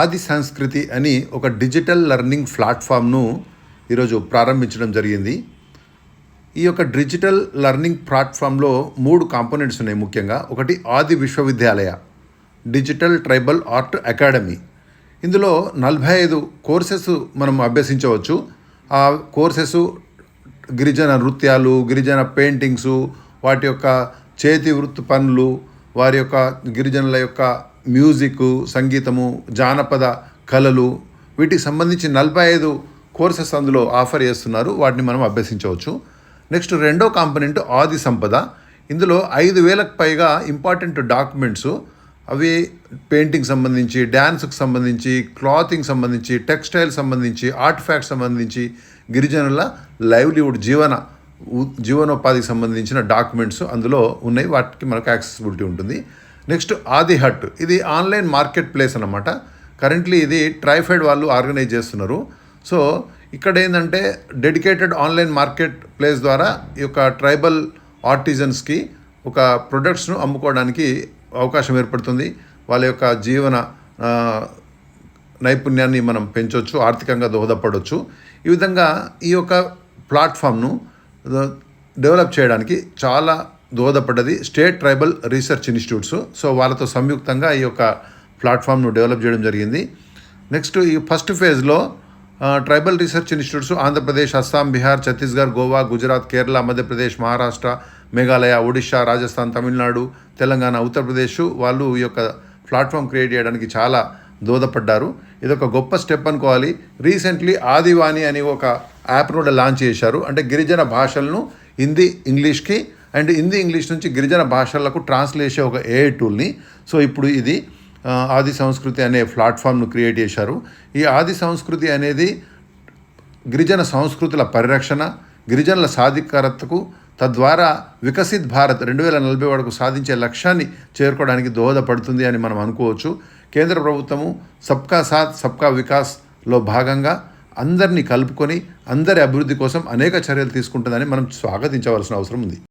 ఆది సంస్కృతి అని ఒక డిజిటల్ లెర్నింగ్ ప్లాట్ఫామ్ను ఈరోజు ప్రారంభించడం జరిగింది. ఈ యొక్క డిజిటల్ లెర్నింగ్ ప్లాట్ఫామ్లో 3 కాంపోనెంట్స్ ఉన్నాయి ముఖ్యంగా. ఒకటి ఆది విశ్వవిద్యాలయ డిజిటల్ ట్రైబల్ ఆర్ట్ అకాడమీ. ఇందులో 45 కోర్సెస్ మనం అభ్యసించవచ్చు. ఆ కోర్సెస్ గిరిజన నృత్యాలు, గిరిజన పెయింటింగ్సు, వాటి యొక్క చేతి వృత్తి పనులు, వారి యొక్క గిరిజనుల యొక్క మ్యూజిక్, సంగీతము, జానపద కళలు, వీటికి సంబంధించి 45 కోర్సెస్ అందులో ఆఫర్ చేస్తున్నారు. వాటిని మనం అభ్యసించవచ్చు. నెక్స్ట్ రెండో కాంపోనెంట్ ఆది సంపద. ఇందులో 5,000కు పైగా ఇంపార్టెంట్ డాక్యుమెంట్స్, అవి పెయింటింగ్ సంబంధించి, డ్యాన్స్కి సంబంధించి, క్లాతింగ్ సంబంధించి, టెక్స్టైల్ సంబంధించి, ఆర్ట్ ఫ్యాక్ట్ సంబంధించి, గిరిజనుల లైవ్లీవుడ్ జీవనోపాధికి సంబంధించిన డాక్యుమెంట్స్ అందులో ఉన్నాయి. వాటికి మనకు యాక్సెసిబిలిటీ ఉంటుంది. నెక్స్ట్ ఆది హట్. ఇది ఆన్లైన్ మార్కెట్ ప్లేస్ అన్నమాట. కరెంట్లీ ఇది ట్రైఫెడ్ వాళ్ళు ఆర్గనైజ్ చేస్తున్నారు. సో ఇక్కడ ఏంటంటే డెడికేటెడ్ ఆన్లైన్ మార్కెట్ ప్లేస్ ద్వారా ఈ యొక్క ట్రైబల్ ఆర్టిజన్స్కి ఒక ప్రొడక్ట్స్ను అమ్ముకోవడానికి అవకాశం ఏర్పడుతుంది. వాళ్ళ యొక్క జీవన నైపుణ్యాన్ని మనం పెంచవచ్చు, ఆర్థికంగా దోహదపడవచ్చు. ఈ విధంగా ఈ యొక్క ప్లాట్ఫామ్ను డెవలప్ చేయడానికి చాలా దోహదపడ్డది state tribal research institutes. So వాళ్ళతో సంయుక్తంగా ఈ యొక్క ప్లాట్ఫామ్ను డెవలప్ చేయడం జరిగింది. నెక్స్ట్ ఈ ఫస్ట్ ఫేజ్లో tribal research institutes Andhra Pradesh, Assam, Bihar, Chhattisgarh, Goa, Gujarat, Kerala, Madhya Pradesh, Maharashtra, Meghalaya, Odisha, Rajasthan, Tamil Nadu, Telangana, Uttar Pradesh వాళ్ళు ఈ యొక్క ప్లాట్ఫామ్ క్రియేట్ చేయడానికి చాలా దోహదపడ్డారు. ఇది ఒక గొప్ప స్టెప్ అనుకోవాలి. రీసెంట్లీ ఆదివాణి అని ఒక యాప్ను కూడా లాంచ్ చేశారు. అంటే గిరిజన భాషలను హిందీ, ఇంగ్లీష్కి అండ్ హిందీ, ఇంగ్లీష్ నుంచి గిరిజన భాషలకు ట్రాన్స్లేట్ చేసే ఒక ఏఐ టూల్ని. సో ఇప్పుడు ఇది ఆది సంస్కృతి అనే ప్లాట్ఫామ్ను క్రియేట్ చేశారు. ఈ ఆది సంస్కృతి అనేది గిరిజన సంస్కృతుల పరిరక్షణ, గిరిజనుల సాధికారతకు, తద్వారా వికసిత్ భారత్ 2040 వరకు సాధించే లక్ష్యాన్ని చేరుకోవడానికి దోహదపడుతుంది అని మనం అనుకోవచ్చు. కేంద్ర ప్రభుత్వము సబ్కా సాత్ సబ్కా వికాస్లో భాగంగా అందరినీ కలుపుకొని అందరి అభివృద్ధి కోసం అనేక చర్యలు తీసుకుంటుందని మనం స్వాగతించవలసిన అవసరం ఉంది.